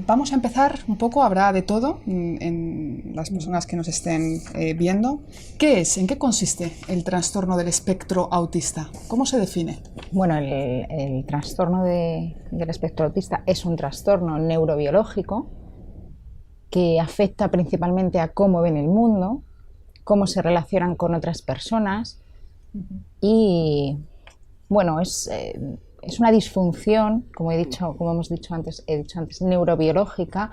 Vamos a empezar un poco, habrá de todo en las personas que nos estén viendo. ¿Qué es? ¿En qué consiste el trastorno del espectro autista? ¿Cómo se define? Bueno, el trastorno del espectro autista es un trastorno neurobiológico que afecta principalmente a cómo ven el mundo, cómo se relacionan con otras personas y, bueno, es una disfunción, como hemos dicho antes, neurobiológica,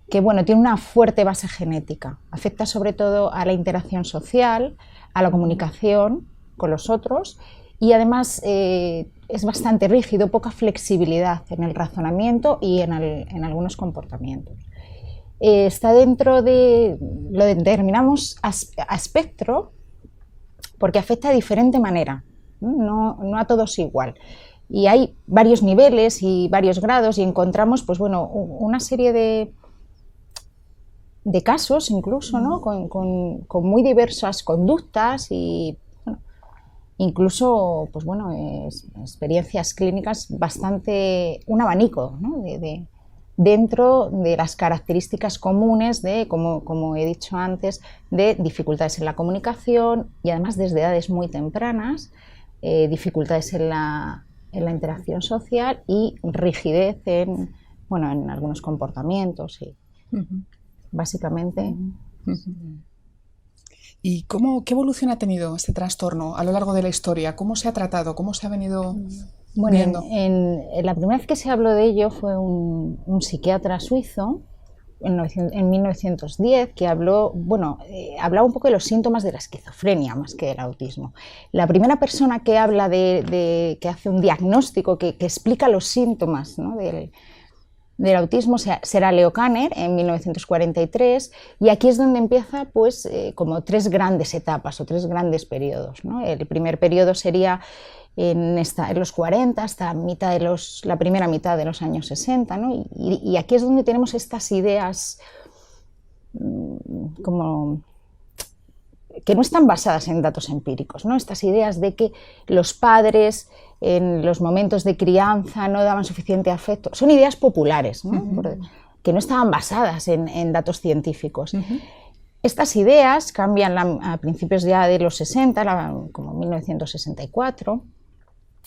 que, bueno, tiene una fuerte base genética. Afecta sobre todo a la interacción social, a la comunicación con los otros y además es bastante rígido, poca flexibilidad en el razonamiento y en algunos comportamientos. Está dentro de, lo determinamos a espectro porque afecta de diferente manera, no a todos igual. Y hay varios niveles y varios grados y encontramos, pues bueno, una serie de casos incluso, ¿no? con muy diversas conductas y bueno, incluso, pues bueno, experiencias clínicas bastante, un abanico, ¿no? Dentro de las características comunes de, como he dicho antes, de dificultades en la comunicación y además desde edades muy tempranas, dificultades en la interacción social y rigidez en algunos comportamientos. Y, básicamente. ¿Y qué evolución ha tenido este trastorno a lo largo de la historia? ¿Cómo se ha tratado? ¿Cómo se ha venido viendo? En la primera vez que se habló de ello fue un psiquiatra suizo en 1910 que hablaba un poco de los síntomas de la esquizofrenia más que del autismo. La primera persona que habla que hace un diagnóstico, que explica los síntomas, ¿no? del autismo será Leo Kanner en 1943 y aquí es donde empieza pues como tres grandes etapas o tres grandes periodos, ¿no? El primer periodo sería en los 40 hasta la primera mitad de los años 60, ¿no? Y aquí es donde tenemos estas ideas como que no están basadas en datos empíricos, ¿no? Estas ideas de que los padres en los momentos de crianza no daban suficiente afecto, son ideas populares, ¿no? Que no estaban basadas en datos científicos. Estas ideas cambian a principios ya de los 60, como 1964,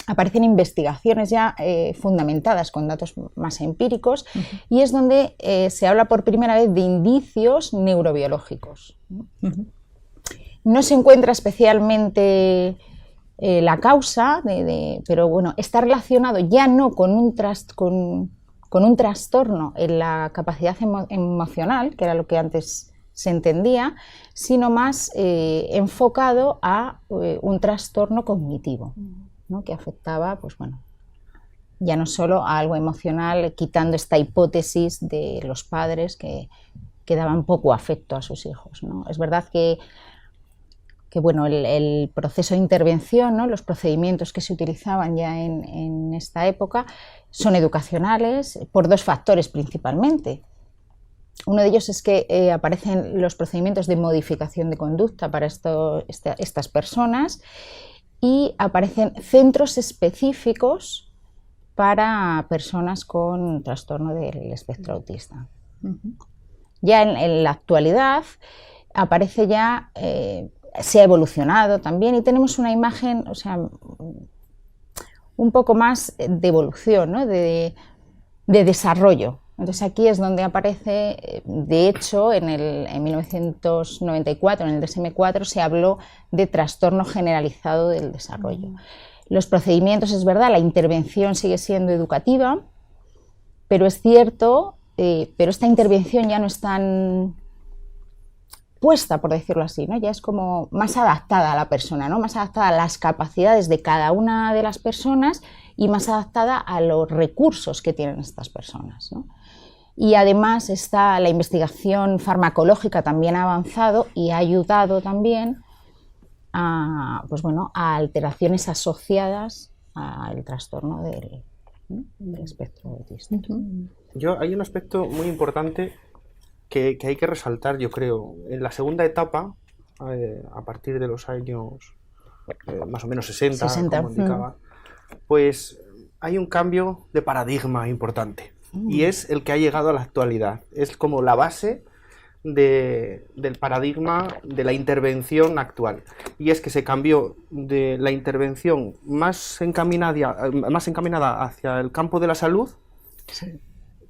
aparecen investigaciones ya fundamentadas con datos más empíricos y es donde se habla por primera vez de indicios neurobiológicos. No se encuentra especialmente la causa, pero bueno, está relacionado ya no con un trastorno en la capacidad emocional, que era lo que antes se entendía, sino más enfocado a un trastorno cognitivo, ¿no? Que afectaba, pues bueno, ya no solo a algo emocional, quitando esta hipótesis de los padres que daban poco afecto a sus hijos, ¿no? Es verdad que bueno, el proceso de intervención, ¿no? Los procedimientos que se utilizaban ya en esta época son educacionales por dos factores principalmente. Uno de ellos es que aparecen los procedimientos de modificación de conducta para estas personas y aparecen centros específicos para personas con trastorno del espectro autista. Ya en la actualidad aparece ya... se ha evolucionado también y tenemos una imagen, o sea, un poco más de evolución, ¿no? de desarrollo. Entonces aquí es donde aparece, de hecho, en 1994, en el DSM-4, se habló de trastorno generalizado del desarrollo. Los procedimientos, es verdad, la intervención sigue siendo educativa, pero es cierto, pero esta intervención ya no es tan puesta, por decirlo así, ¿no? Ya es como más adaptada a la persona, ¿no? Más adaptada a las capacidades de cada una de las personas y más adaptada a los recursos que tienen estas personas, ¿no? Y además la investigación farmacológica también ha avanzado y ha ayudado también a, pues bueno, a alteraciones asociadas al trastorno del espectro autista. Hay un aspecto muy importante que hay que resaltar, yo creo. En la segunda etapa, a partir de los años más o menos 60. Como indicaba, pues hay un cambio de paradigma importante. y es el que ha llegado a la actualidad. Es como la base del paradigma de la intervención actual. Y es que se cambió de la intervención más encaminada hacia el campo de la salud,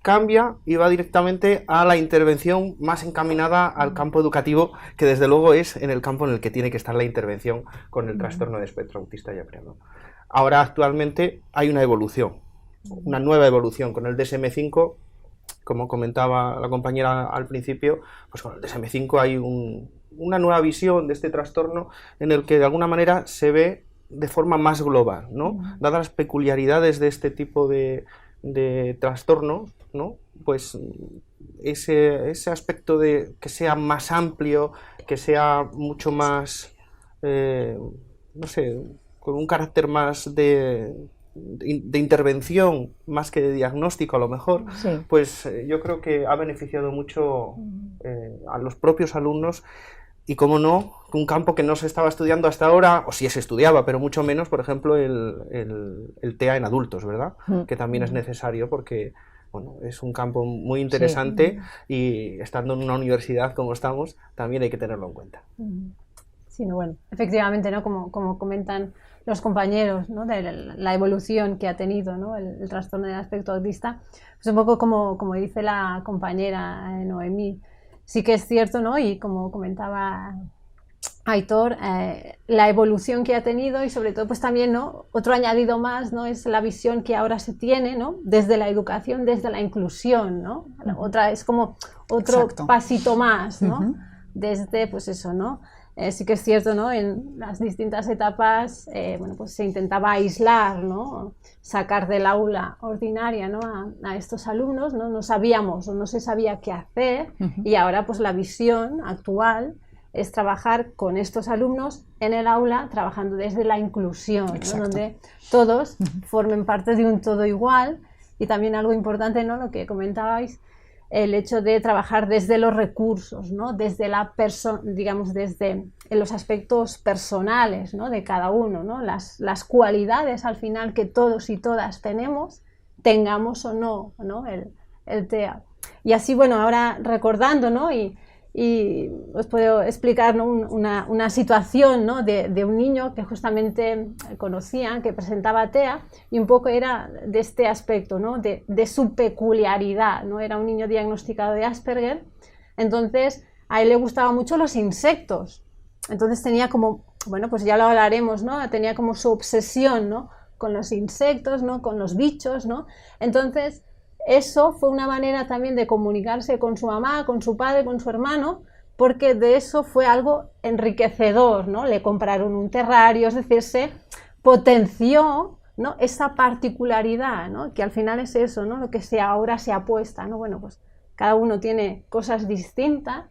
cambia y va directamente a la intervención más encaminada al campo educativo, que desde luego es en el campo en el que tiene que estar la intervención con el trastorno de espectro autista, yo creo, ¿no? Ahora actualmente hay una evolución, una nueva evolución con el DSM-5, como comentaba la compañera al principio, pues con el DSM-5 hay una nueva visión de este trastorno en el que de alguna manera se ve de forma más global, ¿no? Dadas las peculiaridades de este tipo de trastornos, ¿no? Pues ese aspecto de que sea más amplio, que sea mucho más, no sé, con un carácter más de intervención más que de diagnóstico a lo mejor, Sí. pues yo creo que ha beneficiado mucho a los propios alumnos. Y cómo no, un campo que no se estaba estudiando hasta ahora, o sí se estudiaba, pero mucho menos, por ejemplo, el TEA en adultos, ¿verdad? Que también es necesario porque, bueno, es un campo muy interesante y estando en una universidad como estamos, también hay que tenerlo en cuenta. Sí, no, bueno, efectivamente, ¿no? Como comentan los compañeros, ¿no? De la evolución que ha tenido, ¿no? el trastorno del aspecto autista, pues un poco como dice la compañera Noemí. Sí que es cierto, ¿no? Y como comentaba Aitor, la evolución que ha tenido y sobre todo pues también, ¿no? Otro añadido más, ¿no? Es la visión que ahora se tiene, ¿no? Desde la educación, desde la inclusión, ¿no? Otra es como otro pasito más, ¿no? Desde pues eso, ¿no? Sí que es cierto, ¿no? En las distintas etapas, bueno, pues se intentaba aislar, ¿no? Sacar del aula ordinaria, ¿no? a estos alumnos, ¿no? No sabíamos o no se sabía qué hacer y ahora pues la visión actual es trabajar con estos alumnos en el aula, trabajando desde la inclusión, ¿no? Donde todos formen parte de un todo igual y también algo importante, ¿no? Lo que comentabais, el hecho de trabajar desde los recursos, ¿no? Desde digamos, desde los aspectos personales, ¿no? De cada uno, ¿no? Las cualidades al final que todos y todas tenemos, tengamos o no, ¿no? el TEA. Y así, bueno, ahora recordando, ¿no? Y os puedo explicar, ¿no? una situación, ¿no? de un niño que justamente conocía, que presentaba TEA, y un poco era de este aspecto, ¿no? de su peculiaridad, ¿no? Era un niño diagnosticado de Asperger, entonces a él le gustaban mucho los insectos, entonces tenía como, bueno, pues ya lo hablaremos, ¿no? Tenía como su obsesión, ¿no? Con los insectos, ¿no? Con los bichos, ¿no? Entonces eso fue una manera también de comunicarse con su mamá, con su padre, con su hermano, porque de eso fue algo enriquecedor, ¿no? Le compraron un terrario, es decir, se potenció, ¿no? Esa particularidad, ¿no? Que al final es eso, ¿no? Lo que ahora se apuesta, ¿no? Bueno, pues cada uno tiene cosas distintas,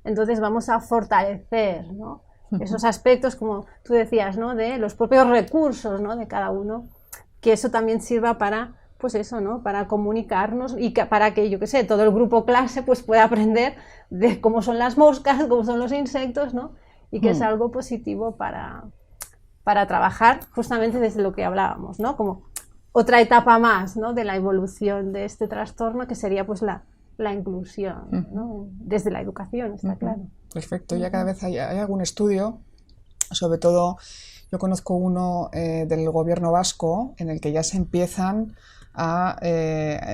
entonces vamos a fortalecer, ¿no? Esos aspectos, como tú decías, ¿no? De los propios recursos, ¿no? De cada uno, que eso también sirva para, pues eso, ¿no? Para comunicarnos y para que, yo qué sé, todo el grupo clase pues pueda aprender de cómo son las moscas, cómo son los insectos, ¿no? Y que es algo positivo para trabajar justamente desde lo que hablábamos, ¿no? Como otra etapa más, ¿no? De la evolución de este trastorno, que sería pues la inclusión, ¿no? Desde la educación, está claro. Perfecto, ya cada vez hay algún estudio, sobre todo yo conozco uno del gobierno vasco en el que ya se empiezan a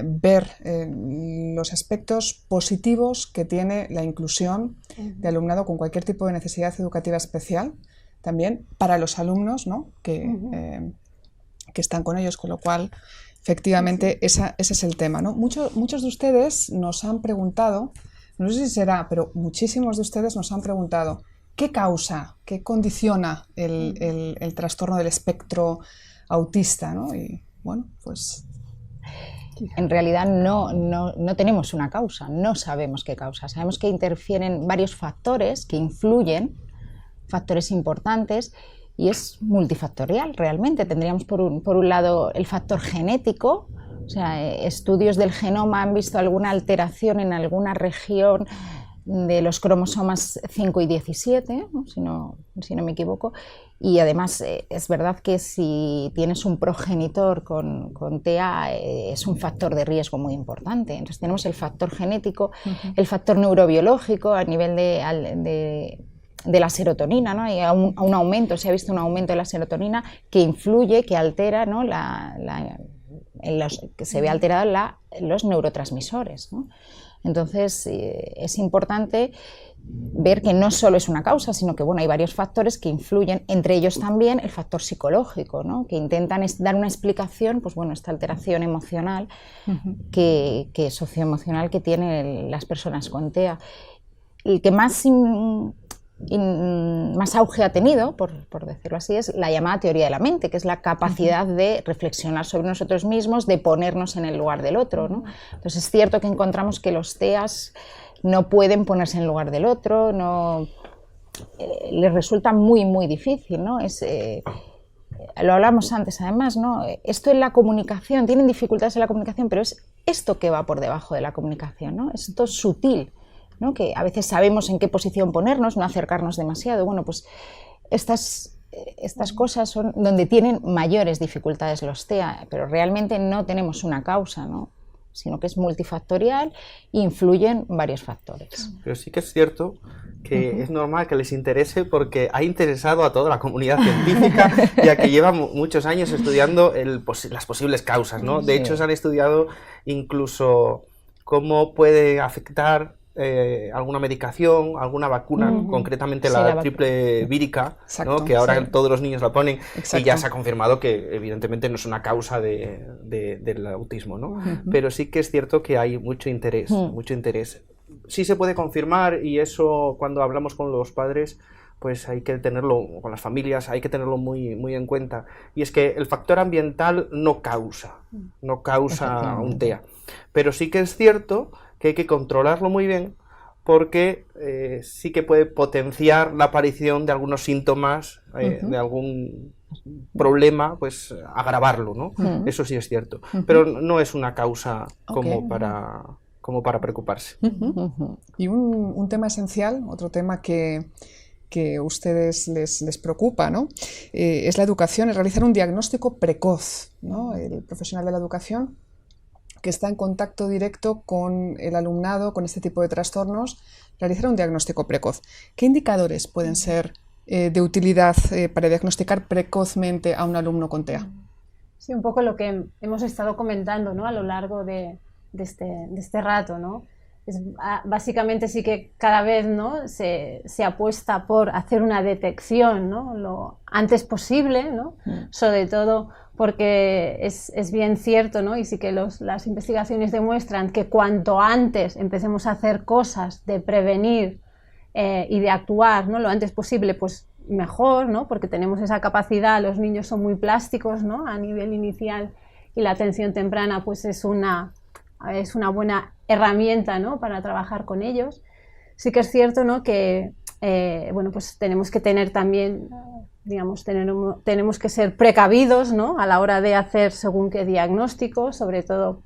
ver los aspectos positivos que tiene la inclusión de alumnado con cualquier tipo de necesidad educativa especial, también para los alumnos, ¿no? que están con ellos, con lo cual efectivamente ese es el tema, ¿no? Muchos de ustedes nos han preguntado, no sé si será, pero muchísimos de ustedes nos han preguntado ¿qué causa, qué condiciona el trastorno del espectro autista, ¿no? Y bueno, pues en realidad no tenemos una causa, no sabemos qué causa. Sabemos que interfieren varios factores que influyen, factores importantes, y es multifactorial realmente. Tendríamos por un lado el factor genético, o sea, estudios del genoma han visto alguna alteración en alguna región de los cromosomas 5 y 17, ¿no? Si no me equivoco, y además es verdad que si tienes un progenitor con TEA es un factor de riesgo muy importante. Entonces tenemos el factor genético, el factor neurobiológico a nivel de la serotonina, ¿no? Hay un aumento, se ha visto un aumento de la serotonina que influye, que altera, ¿no? Que se ve alterada los neurotransmisores, ¿no? Entonces es importante ver que no solo es una causa, sino que bueno, hay varios factores que influyen, entre ellos también el factor psicológico, ¿no? Que intentan dar una explicación, pues bueno, esta alteración emocional que socioemocional que tienen las personas con TEA. El que más auge ha tenido, por decirlo así, es la llamada teoría de la mente, que es la capacidad de reflexionar sobre nosotros mismos, de ponernos en el lugar del otro, ¿no? Entonces es cierto que encontramos que los TEAs no pueden ponerse en el lugar del otro, les resulta muy, muy difícil, ¿no? Lo hablamos antes además, ¿no? Esto en la comunicación, tienen dificultades en la comunicación, pero es esto que va por debajo de la comunicación, ¿no? Esto sutil, ¿no? Que a veces sabemos en qué posición ponernos, no acercarnos demasiado. Bueno, pues estas cosas son donde tienen mayores dificultades los TEA, pero realmente no tenemos una causa, ¿no? Sino que es multifactorial e influyen varios factores. Pero sí que es cierto que es normal que les interese porque ha interesado a toda la comunidad científica, ya que lleva muchos años estudiando las posibles causas, ¿no? De hecho, se han estudiado incluso cómo puede afectar alguna medicación, alguna vacuna, concretamente la triple vírica, ¿no? Que ahora todos los niños la ponen. Exacto. Y ya se ha confirmado que evidentemente no es una causa del autismo, ¿no? Pero sí que es cierto que hay mucho interés, mucho interés. Sí se puede confirmar, y eso cuando hablamos con los padres, pues hay que tenerlo, con las familias, hay que tenerlo muy, muy en cuenta. Y es que el factor ambiental no causa un TEA. Pero sí que es cierto que hay que controlarlo muy bien porque sí que puede potenciar la aparición de algunos síntomas, de algún problema, pues agravarlo, ¿no? Eso sí es cierto. Pero no es una causa como para preocuparse. Y un tema esencial, otro tema que ustedes les preocupa, ¿no? Es la educación, es realizar un diagnóstico precoz, ¿no? El profesional de la educación que está en contacto directo con el alumnado con este tipo de trastornos, realizar un diagnóstico precoz. ¿Qué indicadores pueden ser de utilidad para diagnosticar precozmente a un alumno con TEA? Sí, un poco lo que hemos estado comentando, ¿no? A lo largo de este rato, ¿no? Básicamente sí que cada vez, ¿no? se apuesta por hacer una detección, ¿no? Lo antes posible, ¿no? Sobre todo porque es bien cierto, ¿no? Y sí que las investigaciones demuestran que cuanto antes empecemos a hacer cosas de prevenir y de actuar, ¿no? Lo antes posible, pues mejor, ¿no? Porque tenemos esa capacidad, los niños son muy plásticos, ¿no? A nivel inicial, y la atención temprana pues es una buena herramienta, ¿no? Para trabajar con ellos. Sí que es cierto, ¿no? Que bueno, pues tenemos que tener también, digamos, tenemos que ser precavidos, ¿no? A la hora de hacer según qué diagnóstico, sobre todo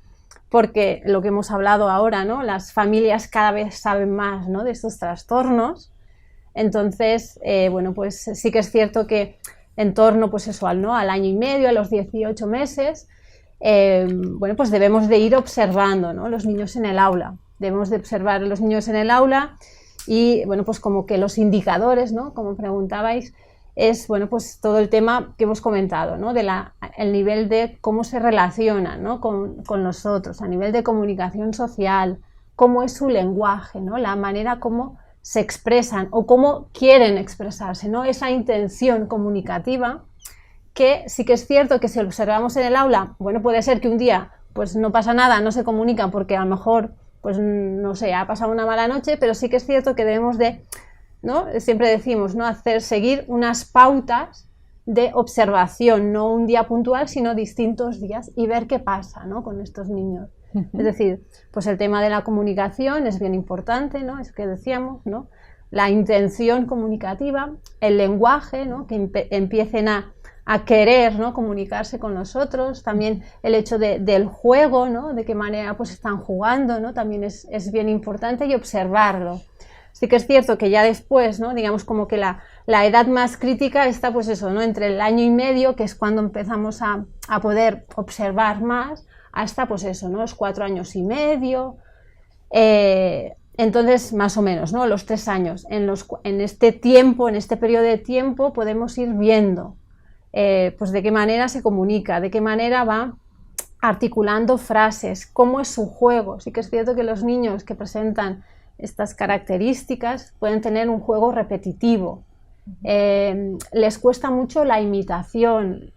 porque lo que hemos hablado ahora, ¿no? Las familias cada vez saben más, ¿no? De estos trastornos. Entonces, bueno, pues sí que es cierto que en torno, pues eso, al año y medio, a los 18 meses, bueno, pues debemos de ir observando, ¿no? Los niños en el aula. Debemos de observar a los niños en el aula y, bueno, pues como que los indicadores, ¿no? Como preguntabais, es, bueno, pues todo el tema que hemos comentado, ¿no? El nivel de cómo se relacionan, ¿no? con los otros, a nivel de comunicación social, cómo es su lenguaje, ¿no? La manera como se expresan o cómo quieren expresarse, ¿no? Esa intención comunicativa, que sí que es cierto que si observamos en el aula, bueno, puede ser que un día pues no pasa nada, no se comunican porque a lo mejor, pues no sé, ha pasado una mala noche, pero sí que es cierto que debemos de, ¿no? Siempre decimos, ¿no? Seguir unas pautas de observación, no un día puntual, sino distintos días, y ver qué pasa, ¿no? Con estos niños. Es decir, pues el tema de la comunicación es bien importante, ¿no? Es que decíamos, ¿no? La intención comunicativa, el lenguaje, ¿no? Que empiecen a querer, ¿no? Comunicarse con nosotros, también el hecho del juego, ¿no? De qué manera pues están jugando, ¿no? También es bien importante, y observarlo. Sí que es cierto que ya después, ¿no? Digamos como que la edad más crítica está pues eso, ¿no? Entre el año y medio, que es cuando empezamos a poder observar más, hasta pues eso, ¿no? Los 4 años y medio. Entonces, más o menos, ¿no? Los 3 años. En este tiempo, en este periodo de tiempo, podemos ir viendo pues de qué manera se comunica, de qué manera va articulando frases, cómo es su juego. Sí que es cierto que los niños que presentan estas características pueden tener un juego repetitivo. Les cuesta mucho la imitación.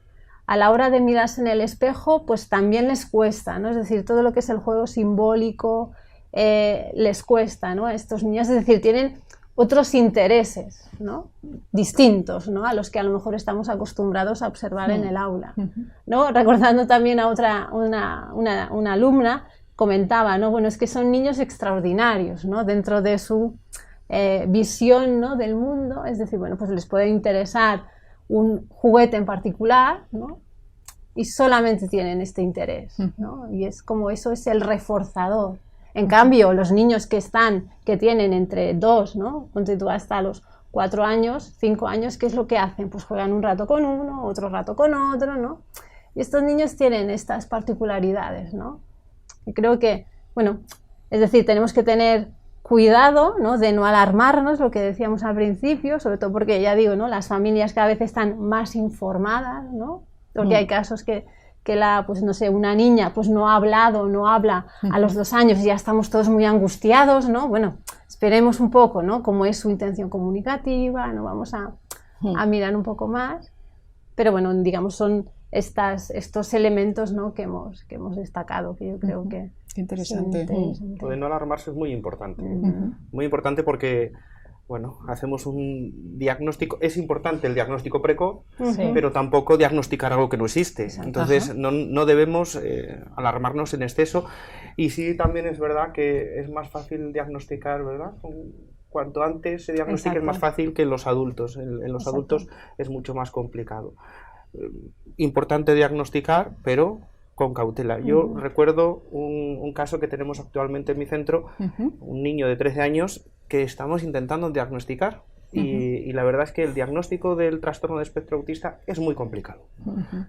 A la hora de mirarse en el espejo, pues también les cuesta, ¿no? Es decir, todo lo que es el juego simbólico les cuesta, ¿no? A estos niños, es decir, tienen otros intereses, ¿no? Distintos, ¿no? A los que a lo mejor estamos acostumbrados a observar en el aula, ¿no? Recordando también a una alumna, comentaba, ¿no? Bueno, es que son niños extraordinarios, ¿no? Dentro de su visión, ¿no? Del mundo, es decir, bueno, pues les puede interesar un juguete en particular, ¿no? Y solamente tienen este interés, ¿no? Y es como eso es el reforzador. En cambio, los niños que tienen entre 2, ¿no? Ponte tú hasta los 4 años, 5 años, ¿qué es lo que hacen? Pues juegan un rato con uno, otro rato con otro, ¿no? Y estos niños tienen estas particularidades, ¿no? Y creo que, bueno, es decir, tenemos que tener cuidado, ¿no? De no alarmarnos, lo que decíamos al principio, sobre todo porque, ya digo, ¿no? Las familias cada vez están más informadas, ¿no? Porque hay casos que pues no sé, una niña pues no ha hablado, no habla a los 2 años y ya estamos todos muy angustiados, ¿no? Bueno, esperemos un poco, ¿no? Cómo es su intención comunicativa, ¿no? Vamos a mirar un poco más, pero bueno, digamos, son estos elementos, ¿no? que hemos destacado, que yo creo que... Qué interesante. Lo de no alarmarse es muy importante. Muy importante porque, bueno, hacemos un diagnóstico. Es importante el diagnóstico precoz, pero tampoco diagnosticar algo que no existe. Entonces, no debemos alarmarnos en exceso. Y sí, también es verdad que es más fácil diagnosticar, ¿verdad? Cuanto antes se diagnostique es más fácil que en los adultos. En los adultos es mucho más complicado. Importante diagnosticar, pero con cautela. Yo recuerdo un caso que tenemos actualmente en mi centro, un niño de 13 años que estamos intentando diagnosticar y la verdad es que el diagnóstico del trastorno de espectro autista es muy complicado.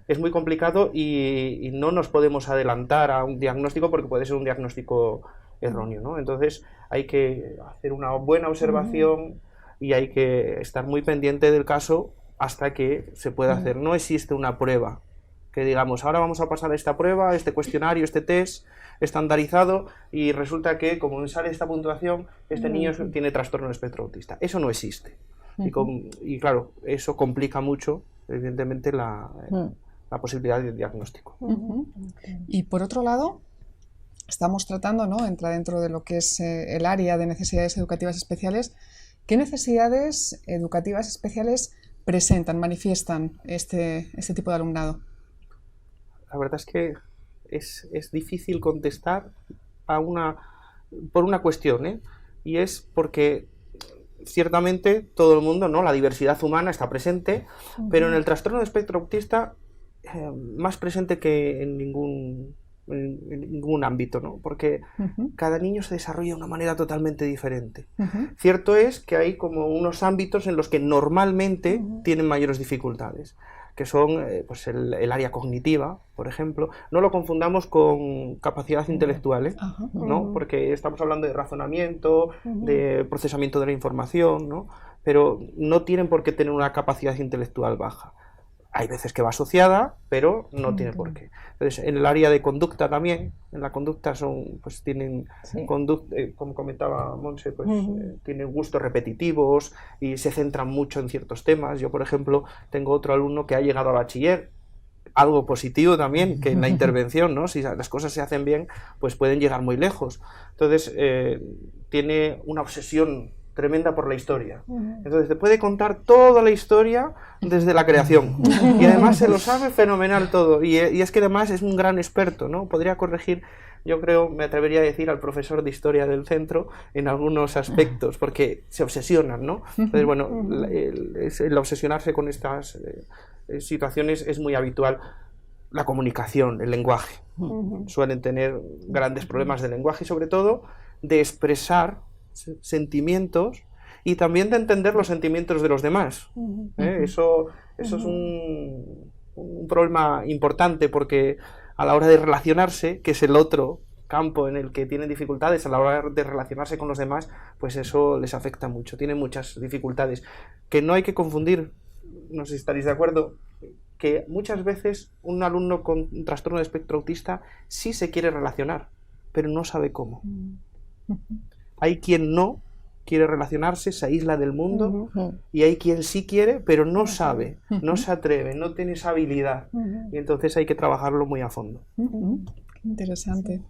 Es muy complicado y no nos podemos adelantar a un diagnóstico porque puede ser un diagnóstico erróneo, ¿no? Entonces hay que hacer una buena observación y hay que estar muy pendiente del caso hasta que se pueda hacer. No existe una prueba que digamos, ahora vamos a pasar esta prueba, este cuestionario, este test estandarizado y resulta que como sale esta puntuación, este niño tiene trastorno de espectro autista. Eso no existe. Y claro, eso complica mucho, evidentemente, la posibilidad de diagnóstico. Y por otro lado, estamos tratando, ¿no? Entra dentro de lo que es el área de necesidades educativas especiales. ¿Qué necesidades educativas especiales manifiestan este tipo de alumnado? La verdad es que es difícil contestar por una cuestión, y es porque ciertamente todo el mundo, ¿no? La diversidad humana está presente, pero en el trastorno de espectro autista más presente que en ningún ámbito, ¿no? Porque cada niño se desarrolla de una manera totalmente diferente. Cierto es que hay como unos ámbitos en los que normalmente tienen mayores dificultades, que son pues el área cognitiva, por ejemplo. No lo confundamos con capacidad intelectual, ¿no? Porque estamos hablando de razonamiento, de procesamiento de la información, ¿no? Pero no tienen por qué tener una capacidad intelectual baja. Hay veces que va asociada, pero no tiene por qué. Entonces, en el área de conducta también, en la conducta tienen como comentaba Montse, pues tienen gustos repetitivos y se centran mucho en ciertos temas. Yo, por ejemplo, tengo otro alumno que ha llegado a bachiller, algo positivo también, que en la intervención, ¿no? Si las cosas se hacen bien, pues pueden llegar muy lejos. Entonces, tiene una obsesión tremenda por la historia. Entonces te puede contar toda la historia desde la creación y además se lo sabe fenomenal todo y es que además es un gran experto, ¿no? Podría corregir, yo creo, me atrevería a decir al profesor de historia del centro en algunos aspectos porque se obsesionan, ¿no? Entonces, bueno, el obsesionarse con estas situaciones es muy habitual. La comunicación, el lenguaje, suelen tener grandes problemas de lenguaje y sobre todo de expresar sentimientos y también de entender los sentimientos de los demás. Eso es un problema importante, porque a la hora de relacionarse, que es el otro campo en el que tienen dificultades, a la hora de relacionarse con los demás, pues eso les afecta mucho, tienen muchas dificultades. Que no hay que confundir, no sé si estaréis de acuerdo, que muchas veces un alumno con un trastorno de espectro autista sí se quiere relacionar, pero no sabe cómo. Hay quien no quiere relacionarse, se aísla del mundo, y hay quien sí quiere, pero no sabe, no se atreve, no tiene esa habilidad, y entonces hay que trabajarlo muy a fondo. Interesante.